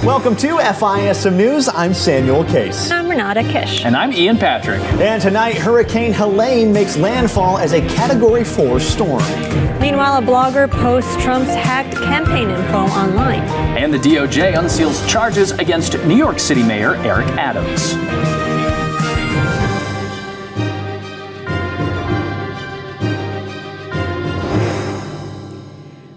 Welcome to FISM News. I'm Samuel Case. I'm Renata Kiss. And I'm Ian Patrick. And tonight, Hurricane Helene makes landfall as a Category 4 storm. Meanwhile, a blogger posts Trump's hacked campaign info online. And the DOJ unseals charges against New York City Mayor Eric Adams.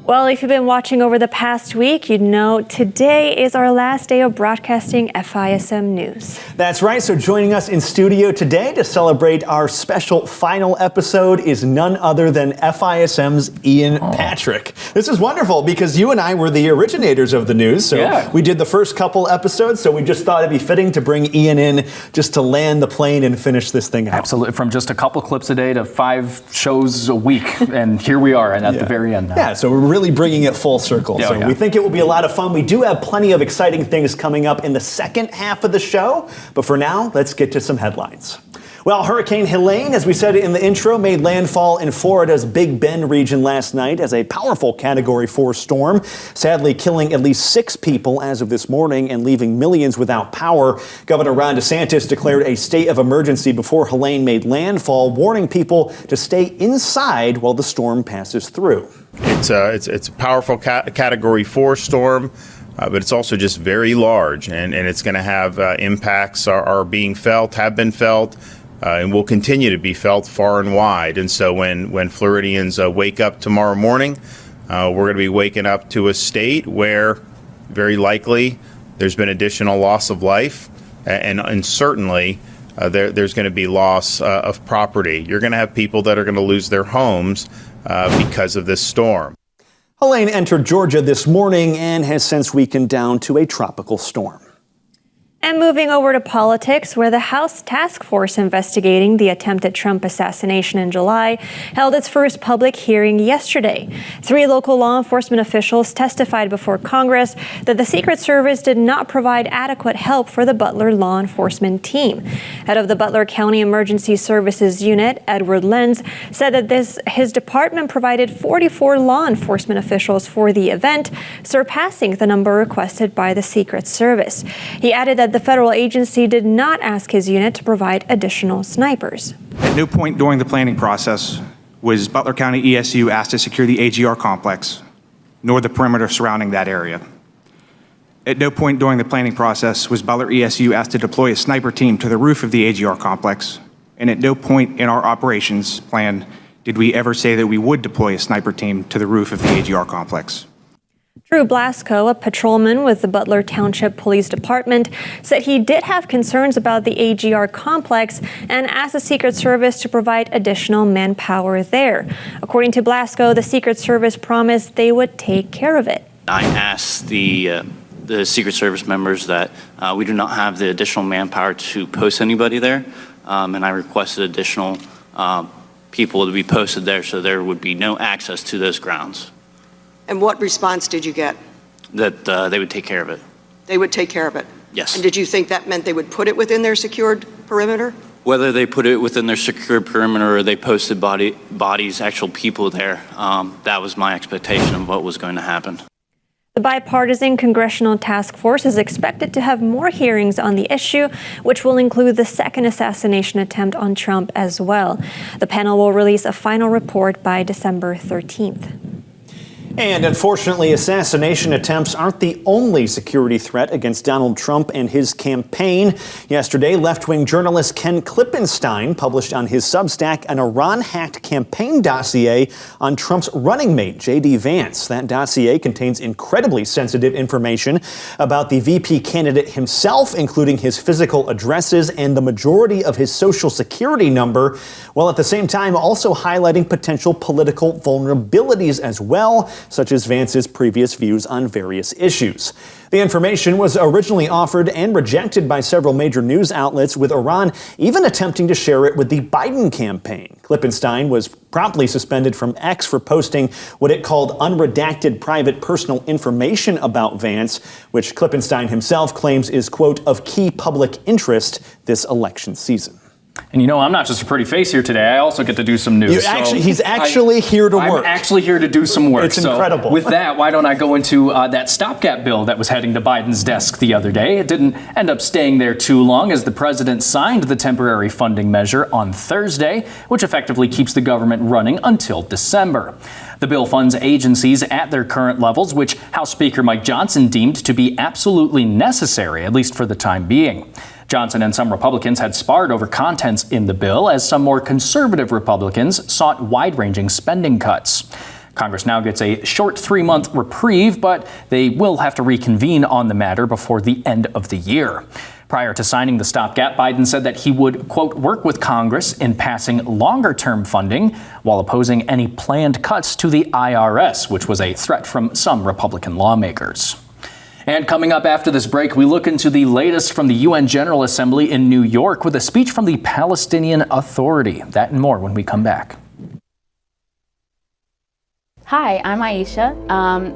Well, if you've been watching over the past week, you'd know today is our last day of broadcasting FISM News. That's right. So joining us in studio today to celebrate our special final episode is none other than FISM's Ian Patrick. This is wonderful because you and I were the originators of the news. So we did the first couple episodes. So we just thought it'd be fitting to bring Ian in just to land the plane and finish this thing out. Absolutely. From just a couple clips a day to 5 shows a week. And here we are and at the very end now. Yeah, so we're really bringing it full circle. We think it will be a lot of fun. We do have plenty of exciting things coming up in the second half of the show. But for now, let's get to some headlines. Well, Hurricane Helene, as we said in the intro, made landfall in Florida's Big Bend region last night as a powerful Category 4 storm, sadly killing at least 6 people as of this morning and leaving millions without power. Governor Ron DeSantis declared a state of emergency before Helene made landfall, warning people to stay inside while the storm passes through. It's a powerful Category 4 storm. But it's also just very large, and it's going to have impacts are being felt, have been felt, and will continue to be felt far and wide. And so when Floridians wake up tomorrow morning, we're going to be waking up to a state where very likely there's been additional loss of life, and certainly there's going to be loss of property. You're going to have people that are going to lose their homes because of this storm. Helene entered Georgia this morning and has since weakened down to a tropical storm. And moving over to politics, where the House task force investigating the attempted Trump assassination in July held its first public hearing yesterday. 3 local law enforcement officials testified before Congress that the Secret Service did not provide adequate help for the Butler law enforcement team. Head of the Butler County Emergency Services Unit, Edward Lenz, said that his department provided 44 law enforcement officials for the event, surpassing the number requested by the Secret Service. He added that the federal agency did not ask his unit to provide additional snipers. At no point during the planning process was Butler County ESU asked to secure the AGR complex, nor the perimeter surrounding that area. At no point during the planning process was Butler ESU asked to deploy a sniper team to the roof of the AGR complex, and at no point in our operations plan did we ever say that we would deploy a sniper team to the roof of the AGR complex. Drew Blasco, a patrolman with the Butler Township Police Department, said he did have concerns about the AGR complex and asked the Secret Service to provide additional manpower there. According to Blasco, the Secret Service promised they would take care of it. I asked the Secret Service members that we do not have the additional manpower to post anybody there, and I requested additional people to be posted there so there would be no access to those grounds. And what response did you get? That they would take care of it. They would take care of it? Yes. And did you think that meant they would put it within their secured perimeter? Whether they put it within their secured perimeter or they posted bodies, actual people there, that was my expectation of what was going to happen. The bipartisan congressional task force is expected to have more hearings on the issue, which will include the second assassination attempt on Trump as well. The panel will release a final report by December 13th. And unfortunately, assassination attempts aren't the only security threat against Donald Trump and his campaign. Yesterday, left-wing journalist Ken Klippenstein published on his Substack an Iran-hacked campaign dossier on Trump's running mate, J.D. Vance. That dossier contains incredibly sensitive information about the VP candidate himself, including his physical addresses and the majority of his social security number, while at the same time also highlighting potential political vulnerabilities as well, such as Vance's previous views on various issues. The information was originally offered and rejected by several major news outlets, with Iran even attempting to share it with the Biden campaign. Klippenstein was promptly suspended from X for posting what it called unredacted private personal information about Vance, which Klippenstein himself claims is, quote, of key public interest this election season. And you know, I'm not just a pretty face here today. I also get to do some news. He's actually here to work. I'm actually here to do some work. It's incredible. With that, why don't I go into that stopgap bill that was heading to Biden's desk the other day? It didn't end up staying there too long, as the president signed the temporary funding measure on Thursday, which effectively keeps the government running until December. The bill funds agencies at their current levels, which House Speaker Mike Johnson deemed to be absolutely necessary, at least for the time being. Johnson and some Republicans had sparred over contents in the bill, as some more conservative Republicans sought wide-ranging spending cuts. Congress now gets a short 3-month reprieve, but they will have to reconvene on the matter before the end of the year. Prior to signing the stopgap, Biden said that he would, quote, work with Congress in passing longer-term funding while opposing any planned cuts to the IRS, which was a threat from some Republican lawmakers. And coming up after this break, we look into the latest from the UN General Assembly in New York with a speech from the Palestinian Authority. That and more when we come back. Hi, I'm Aisha.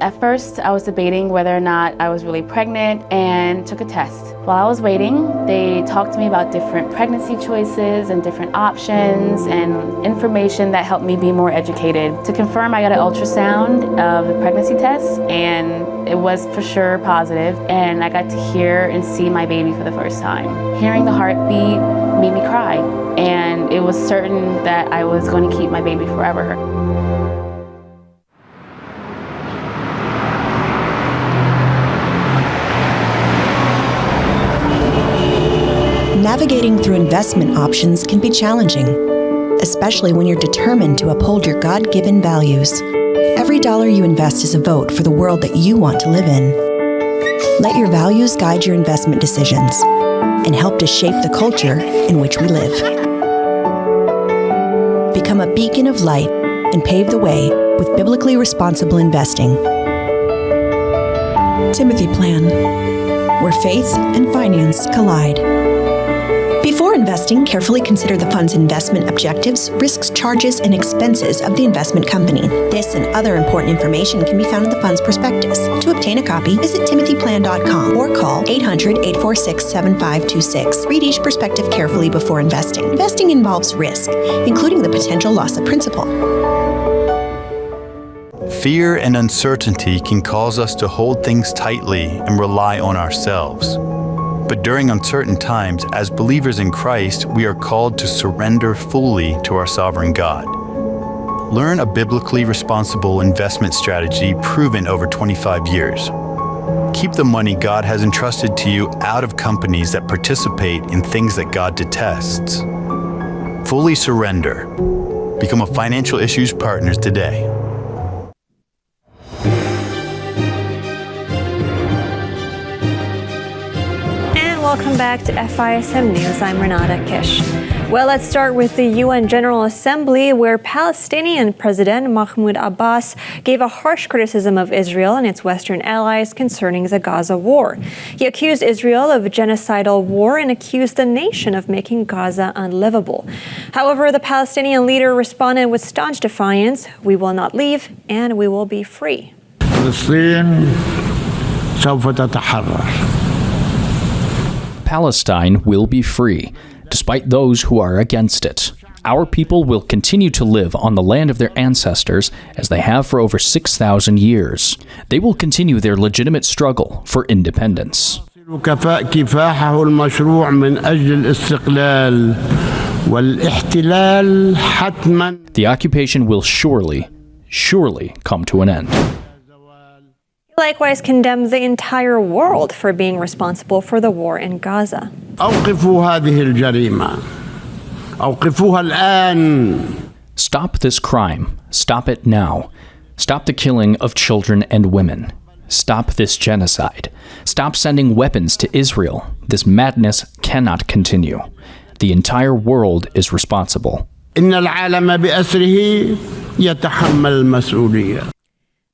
At first, I was debating whether or not I was really pregnant and took a test. While I was waiting, they talked to me about different pregnancy choices and different options and information that helped me be more educated. To confirm, I got an ultrasound of the pregnancy test, and it was for sure positive, and I got to hear and see my baby for the first time. Hearing the heartbeat made me cry, and it was certain that I was going to keep my baby forever. Navigating through investment options can be challenging, especially when you're determined to uphold your God-given values. Every dollar you invest is a vote for the world that you want to live in. Let your values guide your investment decisions and help to shape the culture in which we live. Become a beacon of light and pave the way with biblically responsible investing. Timothy Plan, where faith and finance collide. Before investing, carefully consider the fund's investment objectives, risks, charges, and expenses of the investment company. This and other important information can be found in the fund's prospectus. To obtain a copy, visit timothyplan.com or call 800-846-7526. Read each prospectus carefully before investing. Investing involves risk, including the potential loss of principal. Fear and uncertainty can cause us to hold things tightly and rely on ourselves. But during uncertain times, as believers in Christ, we are called to surrender fully to our sovereign God. Learn a biblically responsible investment strategy proven over 25 years. Keep the money God has entrusted to you out of companies that participate in things that God detests. Fully surrender. Become a Financial Issues Partner today. Welcome back to FISM News. I'm Renata Kiss. Well, let's start with the UN General Assembly, where Palestinian President Mahmoud Abbas gave a harsh criticism of Israel and its Western allies concerning the Gaza war. He accused Israel of a genocidal war and accused the nation of making Gaza unlivable. However, the Palestinian leader responded with staunch defiance: "We will not leave, and we will be free." Palestine will be free, despite those who are against it. Our people will continue to live on the land of their ancestors as they have for over 6,000 years. They will continue their legitimate struggle for independence. The occupation will surely come to an end. He likewise condemned the entire world for being responsible for the war in Gaza. Stop this crime. Stop it now. Stop the killing of children and women. Stop this genocide. Stop sending weapons to Israel. This madness cannot continue. The entire world is responsible.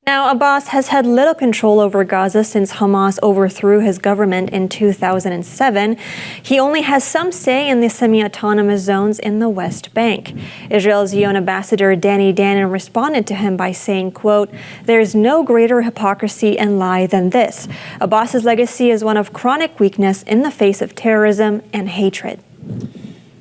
Now, Abbas has had little control over Gaza since Hamas overthrew his government in 2007. He only has some say in the semi-autonomous zones in the West Bank. Israel's UN ambassador Danny Danon responded to him by saying, quote, "There's no greater hypocrisy and lie than this. Abbas's legacy is one of chronic weakness in the face of terrorism and hatred."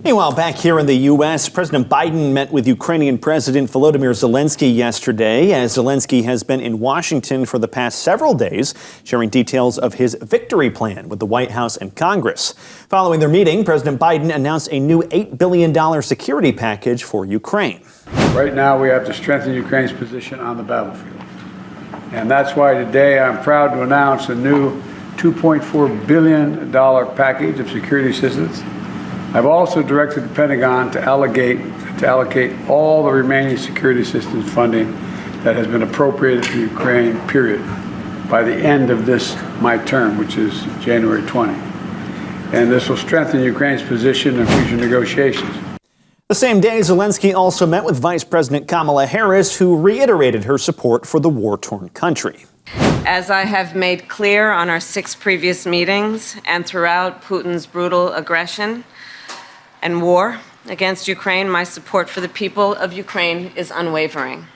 Meanwhile, back here in the U.S., President Biden met with Ukrainian President Volodymyr Zelensky yesterday, as Zelensky has been in Washington for the past several days, sharing details of his victory plan with the White House and Congress. Following their meeting, President Biden announced a new $8 billion security package for Ukraine. Right now, we have to strengthen Ukraine's position on the battlefield. And that's why today I'm proud to announce a new $2.4 billion package of security assistance. I've also directed the Pentagon to allocate all the remaining security assistance funding that has been appropriated to Ukraine, period, by the end of my term, which is January 20. And this will strengthen Ukraine's position in future negotiations. The same day, Zelensky also met with Vice President Kamala Harris, who reiterated her support for the war-torn country. As I have made clear on our 6 previous meetings and throughout Putin's brutal aggression and war against Ukraine, my support for the people of Ukraine is unwavering.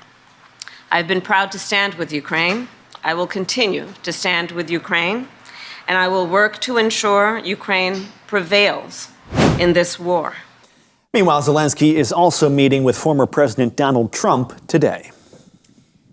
I've been proud to stand with Ukraine. I will continue to stand with Ukraine, and I will work to ensure Ukraine prevails in this war. Meanwhile, Zelensky is also meeting with former President Donald Trump today.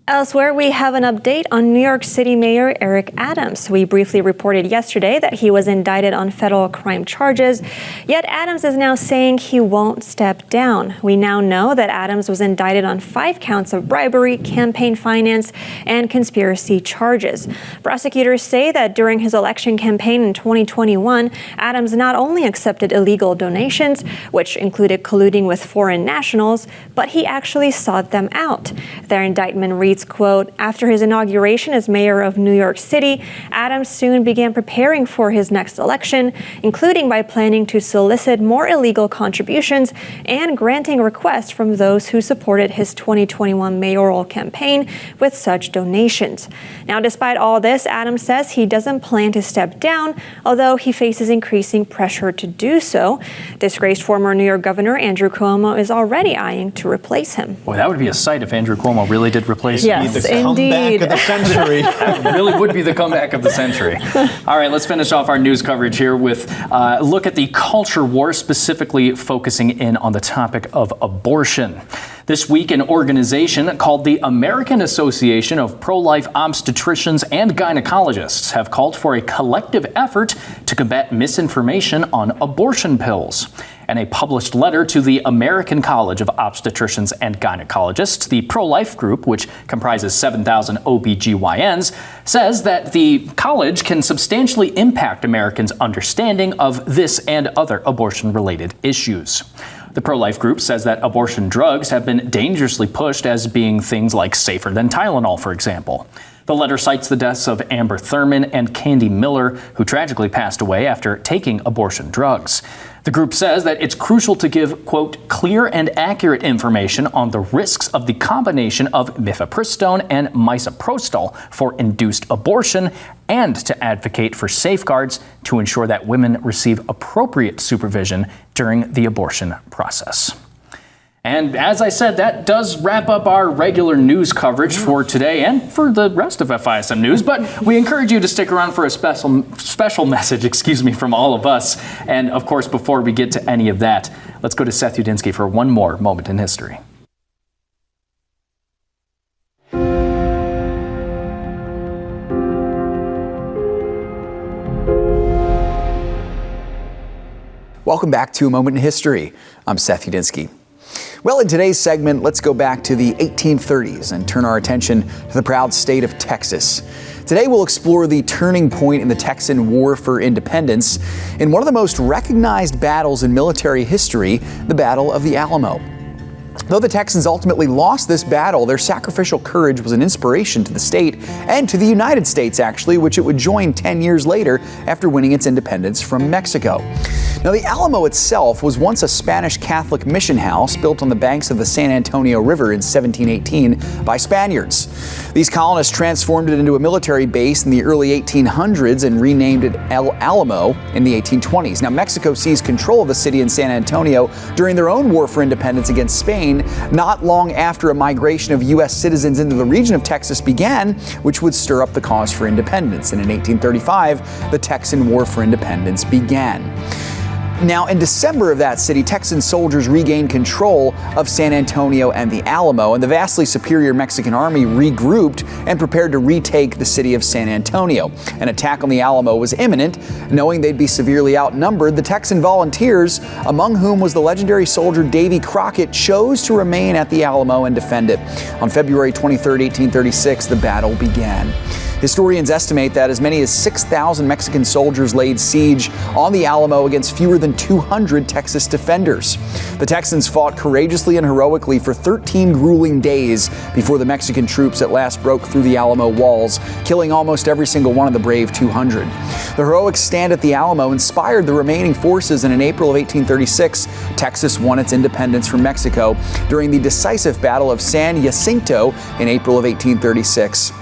Elsewhere, we have an update on New York City Mayor Eric Adams. We briefly reported yesterday that he was indicted on federal crime charges, yet Adams is now saying he won't step down. We now know that Adams was indicted on 5 counts of bribery, campaign finance, and conspiracy charges. Prosecutors say that during his election campaign in 2021, Adams not only accepted illegal donations, which included colluding with foreign nationals, but he actually sought them out. Their indictment reads, quote, after his inauguration as mayor of New York City, Adams soon began preparing for his next election, including by planning to solicit more illegal contributions and granting requests from those who supported his 2021 mayoral campaign with such donations. Now, despite all this, Adams says he doesn't plan to step down, although he faces increasing pressure to do so. Disgraced former New York Governor Andrew Cuomo is already eyeing to replace him. Boy, that would be a sight if Andrew Cuomo really did replace him. Yes, the comeback indeed. of the century. It really would be the comeback of the century. All right, let's finish off our news coverage here with a look at the culture war, specifically focusing in on the topic of abortion. This week, an organization called the American Association of Pro-Life Obstetricians and Gynecologists have called for a collective effort to combat misinformation on abortion pills. In a published letter to the American College of Obstetricians and Gynecologists, the pro-life group, which comprises 7,000 OBGYNs, says that the college can substantially impact Americans' understanding of this and other abortion-related issues. The pro-life group says that abortion drugs have been dangerously pushed as being things like safer than Tylenol, for example. The letter cites the deaths of Amber Thurman and Candy Miller, who tragically passed away after taking abortion drugs. The group says that it's crucial to give, quote, clear and accurate information on the risks of the combination of mifepristone and misoprostol for induced abortion, and to advocate for safeguards to ensure that women receive appropriate supervision during the abortion process. And as I said, that does wrap up our regular news coverage for today and for the rest of FISM News. But we encourage you to stick around for a special message, from all of us. And of course, before we get to any of that, let's go to Seth Udinsky for one more moment in history. Welcome back to A Moment in History. I'm Seth Udinsky. Well, in today's segment, let's go back to the 1830s and turn our attention to the proud state of Texas. Today, we'll explore the turning point in the Texan War for Independence in one of the most recognized battles in military history, the Battle of the Alamo. Though the Texans ultimately lost this battle, their sacrificial courage was an inspiration to the state and to the United States, actually, which it would join 10 years later after winning its independence from Mexico. Now, the Alamo itself was once a Spanish Catholic mission house built on the banks of the San Antonio River in 1718 by Spaniards. These colonists transformed it into a military base in the early 1800s and renamed it El Alamo in the 1820s. Now, Mexico seized control of the city in San Antonio during their own war for independence against Spain, not long after a migration of U.S. citizens into the region of Texas began, which would stir up the cause for independence. And in 1835, the Texan War for Independence began. Now, in December of that city, Texan soldiers regained control of San Antonio and the Alamo, and the vastly superior Mexican army regrouped and prepared to retake the city of San Antonio. An attack on the Alamo was imminent. Knowing they'd be severely outnumbered, the Texan volunteers, among whom was the legendary soldier Davy Crockett, chose to remain at the Alamo and defend it. On February 23, 1836, the battle began. Historians estimate that as many as 6,000 Mexican soldiers laid siege on the Alamo against fewer than 200 Texas defenders. The Texans fought courageously and heroically for 13 grueling days before the Mexican troops at last broke through the Alamo walls, killing almost every single one of the brave 200. The heroic stand at the Alamo inspired the remaining forces, and in April of 1836, Texas won its independence from Mexico during the decisive Battle of San Jacinto in April of 1836.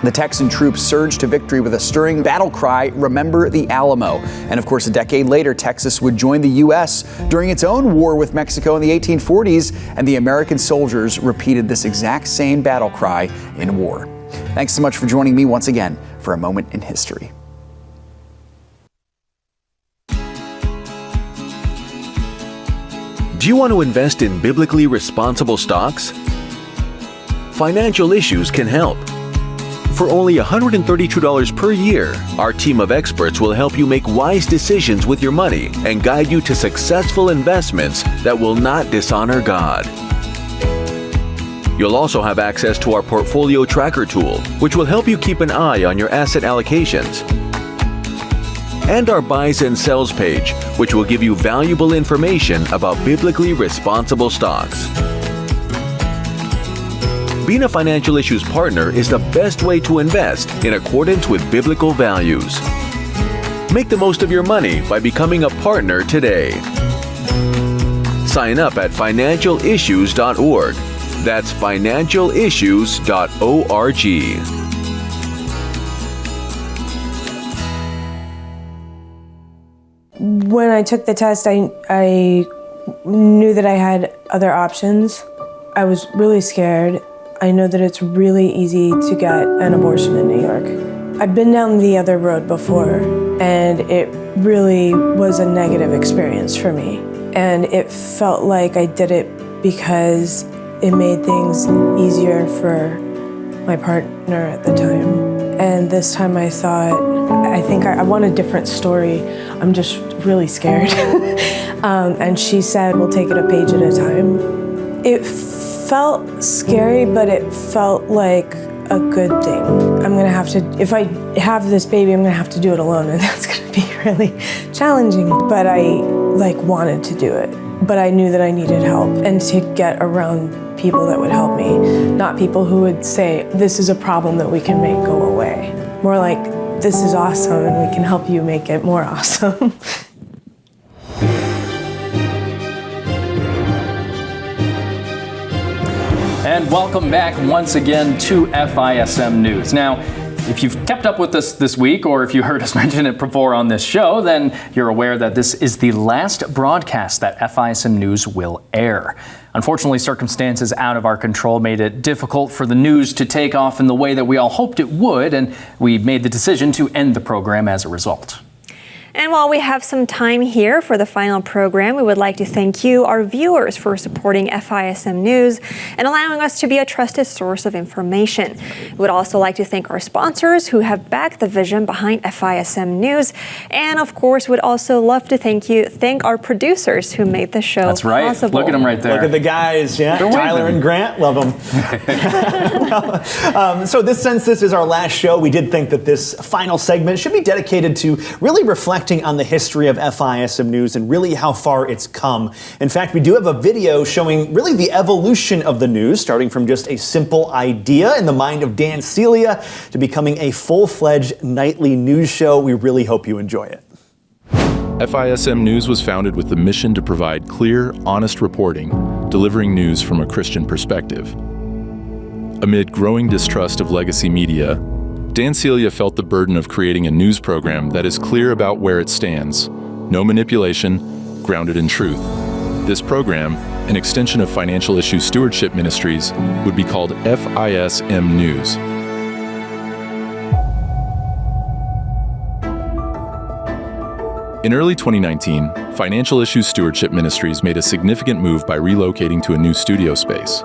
The Texan troops surged to victory with a stirring battle cry, "Remember the Alamo." And of course, a decade later, Texas would join the U.S. during its own war with Mexico in the 1840s, and the American soldiers repeated this exact same battle cry in war. Thanks so much for joining me once again for A Moment in History. Do you want to invest in biblically responsible stocks? Financial Issues can help. For only $132 per year, our team of experts will help you make wise decisions with your money and guide you to successful investments that will not dishonor God. You'll also have access to our Portfolio Tracker tool, which will help you keep an eye on your asset allocations. And our Buys and Sells page, which will give you valuable information about biblically responsible stocks. Being a Financial Issues partner is the best way to invest in accordance with biblical values. Make the most of your money by becoming a partner today. Sign up at financialissues.org. That's financialissues.org. When I took the test, I knew that I had other options. I was really scared. I know that it's really easy to get an abortion in New York. I've been down the other road before, and it really was a negative experience for me. And it felt like I did it because it made things easier for my partner at the time. And this time I thought, I think I want a different story. I'm just really scared. And she said, we'll take it a page at a time. It felt scary, but it felt like a good thing. I'm gonna have to, if I have this baby, I'm gonna have to do it alone, and that's gonna be really challenging. But I wanted to do it, but I knew that I needed help and to get around people that would help me, not people who would say, this is a problem that we can make go away. More like, this is awesome and we can help you make it more awesome. And welcome back once again to FISM News. Now, if you've kept up with us this week, or if you heard us mention it before on this show, then you're aware that this is the last broadcast that FISM News will air. Unfortunately, circumstances out of our control made it difficult for the news to take off in the way that we all hoped it would, and we made the decision to end the program as a result. And while we have some time here for the final program, we would like to thank you, our viewers, for supporting FISM News and allowing us to be a trusted source of information. We would also like to thank our sponsors who have backed the vision behind FISM News. And of course, we'd also love to thank our producers who made the show possible. That's right. Look at them right there. Look at the guys, yeah. Tyler and Grant, love them. So since this is our last show, we did think that this final segment should be dedicated to really reflecting on the history of FISM News and really how far it's come. In fact, we do have a video showing really the evolution of the news, starting from just a simple idea in the mind of Dan Celia to becoming a full-fledged nightly news show. We really hope you enjoy it. FISM News was founded with the mission to provide clear, honest reporting, delivering news from a Christian perspective. Amid growing distrust of legacy media, Dan Celia felt the burden of creating a news program that is clear about where it stands, no manipulation, grounded in truth. This program, an extension of Financial Issues Stewardship Ministries, would be called FISM News. In early 2019, Financial Issues Stewardship Ministries made a significant move by relocating to a new studio space.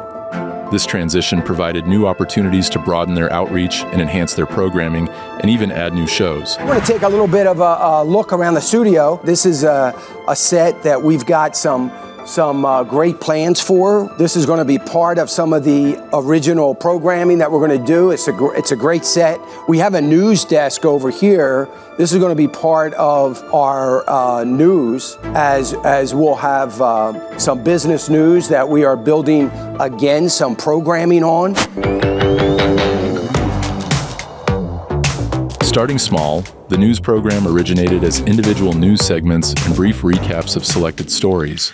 This transition provided new opportunities to broaden their outreach and enhance their programming and even add new shows. We're going to take a little bit of a look around the studio. This is a set that we've got some great plans for. This is going to be part of some of the original programming that we're going to do. It's a great set. We have a news desk over here. This is going to be part of our news as we'll have some business news that we are building, again, some programming on. Starting small, the news program originated as individual news segments and brief recaps of selected stories.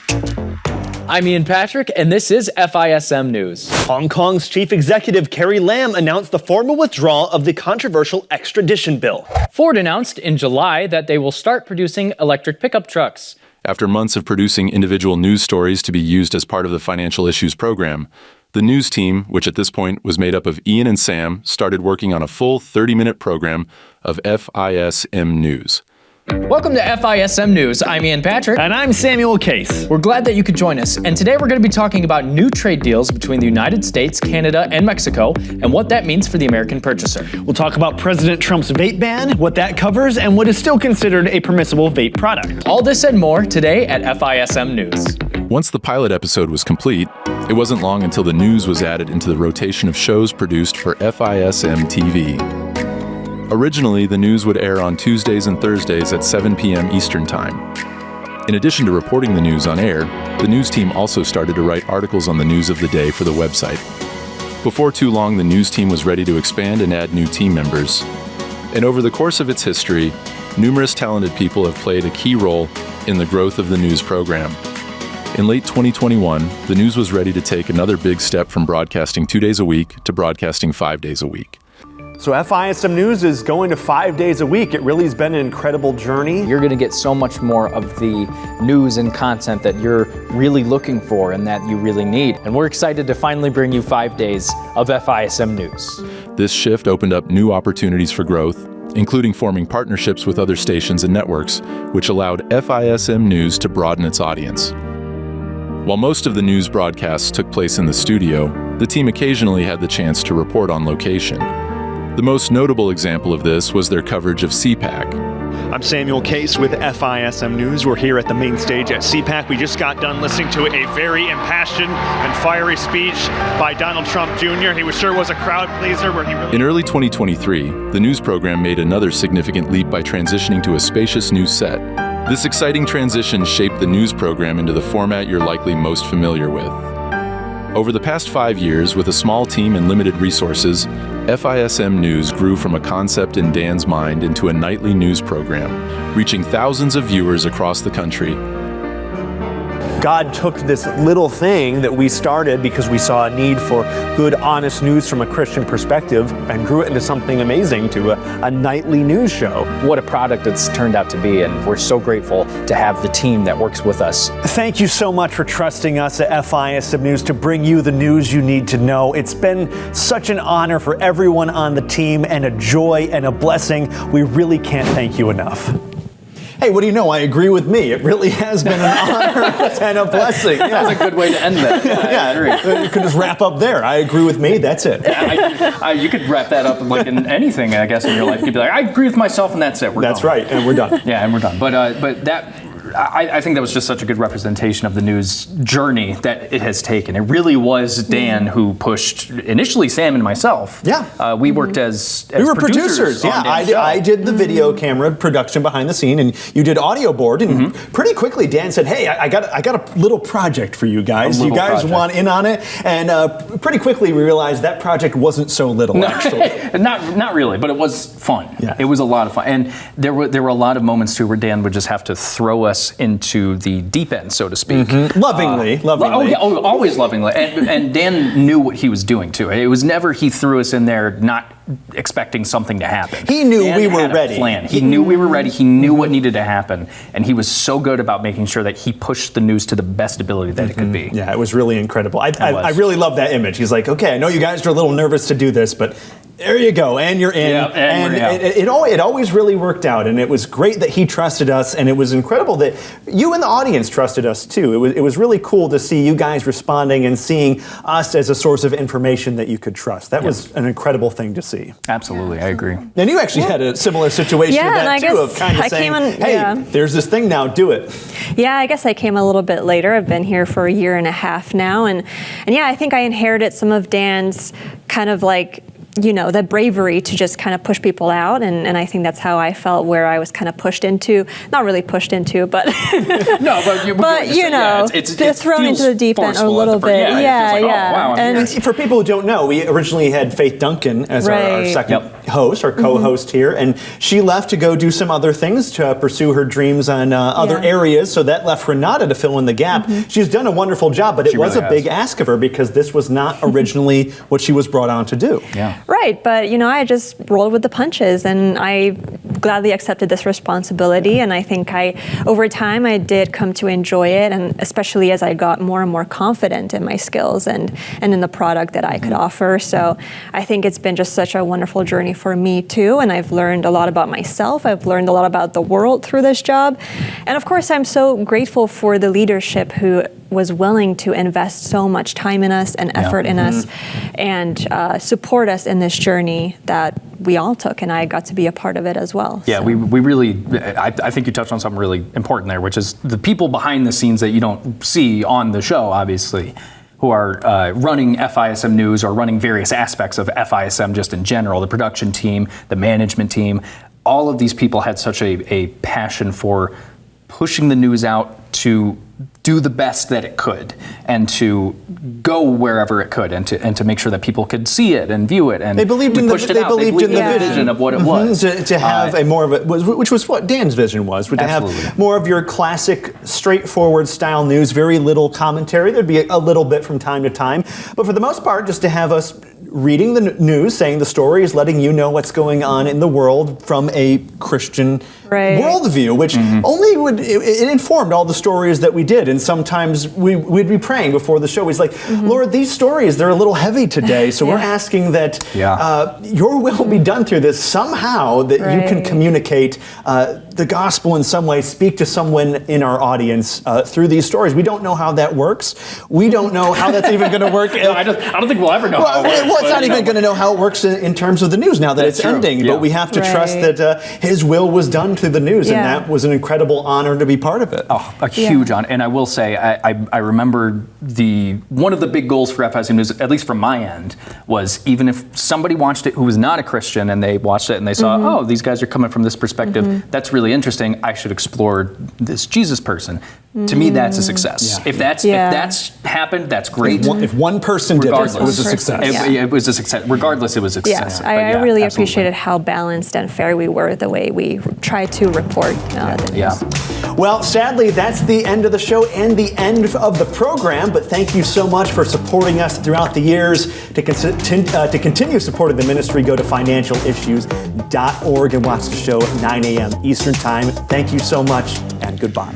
I'm Ian Patrick, and this is FISM News. Hong Kong's chief executive Carrie Lam announced the formal withdrawal of the controversial extradition bill. Ford announced in July that they will start producing electric pickup trucks. After months of producing individual news stories to be used as part of the Financial Issues program, the news team, which at this point was made up of Ian and Sam, started working on a full 30-minute program of FISM News. Welcome to FISM News. I'm Ian Patrick. And I'm Samuel Case. We're glad that you could join us. And today we're going to be talking about new trade deals between the United States, Canada, and Mexico, and what that means for the American purchaser. We'll talk about President Trump's vape ban, what that covers, and what is still considered a permissible vape product. All this and more today at FISM News. Once the pilot episode was complete, it wasn't long until the news was added into the rotation of shows produced for FISM TV. Originally, the news would air on Tuesdays and Thursdays at 7 p.m. Eastern Time. In addition to reporting the news on air, the news team also started to write articles on the news of the day for the website. Before too long, the news team was ready to expand and add new team members. And over the course of its history, numerous talented people have played a key role in the growth of the news program. In late 2021, the news was ready to take another big step from broadcasting 2 days a week to broadcasting 5 days a week. So FISM News is going to 5 days a week. It really has been an incredible journey. You're going to get so much more of the news and content that you're really looking for and that you really need. And we're excited to finally bring you 5 days of FISM News. This shift opened up new opportunities for growth, including forming partnerships with other stations and networks, which allowed FISM News to broaden its audience. While most of the news broadcasts took place in the studio, the team occasionally had the chance to report on location. The most notable example of this was their coverage of CPAC. I'm Samuel Case with FISM News. We're here at the main stage at CPAC. We just got done listening to a very impassioned and fiery speech by Donald Trump Jr. He sure was a crowd pleaser where he really... In early 2023, the news program made another significant leap by transitioning to a spacious new set. This exciting transition shaped the news program into the format you're likely most familiar with. Over the past 5 years, with a small team and limited resources, FISM News grew from a concept in Dan's mind into a nightly news program, reaching thousands of viewers across the country. God took this little thing that we started because we saw a need for good, honest news from a Christian perspective and grew it into something amazing to a nightly news show. What a product it's turned out to be, and we're so grateful to have the team that works with us. Thank you so much for trusting us at FISM News to bring you the news you need to know. It's been such an honor for everyone on the team and a joy and a blessing. We really can't thank you enough. Hey, what do you know? I agree with me. It really has been an honor and a blessing. Yeah. That's a good way to end that. Yeah, I agree. You could just wrap up there. I agree with me. That's it. You could wrap that up like in anything, I guess, in your life. You could be like, I agree with myself, and that's it. That's right, and we're done. Yeah, and we're done. But that. I think that was just such a good representation of the news journey that it has taken. It really was Dan who pushed initially Sam and myself. Yeah, we worked as we were producers. Yeah, I did the video camera production behind the scene, and you did audio board. And pretty quickly, Dan said, "Hey, I got a little project for you guys. You guys want in on it?" And pretty quickly, we realized that project wasn't so little. Actually, not really, but it was fun. Yeah, it was a lot of fun, and there were a lot of moments too where Dan would just have to throw us into the deep end, so to speak. Lovingly. Always lovingly. And Dan knew what he was doing too. It was never he threw us in there not expecting something to happen. He knew Dan we were had a ready. plan. He knew we were ready. He knew what needed to happen. And he was so good about making sure that he pushed the news to the best ability that it could be. Yeah, it was really incredible. I really love that image. He's like, okay, I know you guys are a little nervous to do this, but there you go, and you're in. Yeah, and we're out. It always really worked out, and it was great that he trusted us, and it was incredible that you and the audience trusted us too. It was really cool to see you guys responding and seeing us as a source of information that you could trust. That was an incredible thing to see. Absolutely, I agree. And you actually had a similar situation to that too, of kind of saying, hey, there's this thing now, do it. Yeah, I guess I came a little bit later. I've been here for a year and a half now, and yeah, I think I inherited some of Dan's kind of like, you know, the bravery to just kind of push people out, and I think that's how I felt, where I was kind of pushed into, not really pushed into, but no, but you know, it's thrown into the deep end a little bit. Yeah. Oh, wow, and for people who don't know, we originally had Faith Duncan as our second host, our co-host here, and she left to go do some other things to pursue her dreams on other areas, so that left Renata to fill in the gap. She's done a wonderful job, but it was a big ask of her because this was not originally what she was brought on to do. Yeah. Right, but you know, I just rolled with the punches, and I gladly accepted this responsibility, and I think over time I did come to enjoy it, and especially as I got more and more confident in my skills and in the product that I could offer. So I think it's been just such a wonderful journey for me too, and I've learned a lot about myself. I've learned a lot about the world through this job, and of course I'm so grateful for the leadership who was willing to invest so much time in us and effort in us and support us in this journey that we all took, and I got to be a part of it as well. Yeah, we really, I think you touched on something really important there, which is the people behind the scenes that you don't see on the show, obviously, who are running FISM News or running various aspects of FISM just in general, the production team, the management team. All of these people had such a passion for pushing the news out to do the best that it could and to go wherever it could and to make sure that people could see it and view it. And they believed in the vision of what it was. To have a more of a, which was what Dan's vision was, to have more of your classic, straightforward style news, very little commentary. There'd be a little bit from time to time, but for the most part, just to have us reading the news, saying the stories, letting you know what's going on in the world from a Christian worldview, which only it informed all the stories that we did. And sometimes we'd be praying before the show. He's like, Lord, these stories, they're a little heavy today. So we're asking that your will be done through this somehow, that you can communicate the gospel in some way, speak to someone in our audience through these stories. We don't know how that works. We don't know how that's even going to work. No, I don't think we'll ever know how it works. Well, it's not even going to know how it works in terms of the news now that it's ending. But we have to trust that his will was done through the news, and that was an incredible honor to be part of it. Oh, a huge honor. And I will say, I remember one of the big goals for FISM News, at least from my end, was even if somebody watched it who was not a Christian and they watched it and they saw, oh, these guys are coming from this perspective, that's really interesting, I should explore this Jesus person. To me, that's a success. If that's happened, that's great. If one person did it, it was a success. It was a success. Regardless, it was a success. Yes, I really appreciated how balanced and fair we were the way we tried to report the news. Well, sadly, that's the end of the show and the end of the program, but thank you so much for supporting us throughout the years. To continue supporting the ministry, go to financialissues.org and watch the show at 9 a.m. Eastern Time. Thank you so much, and goodbye.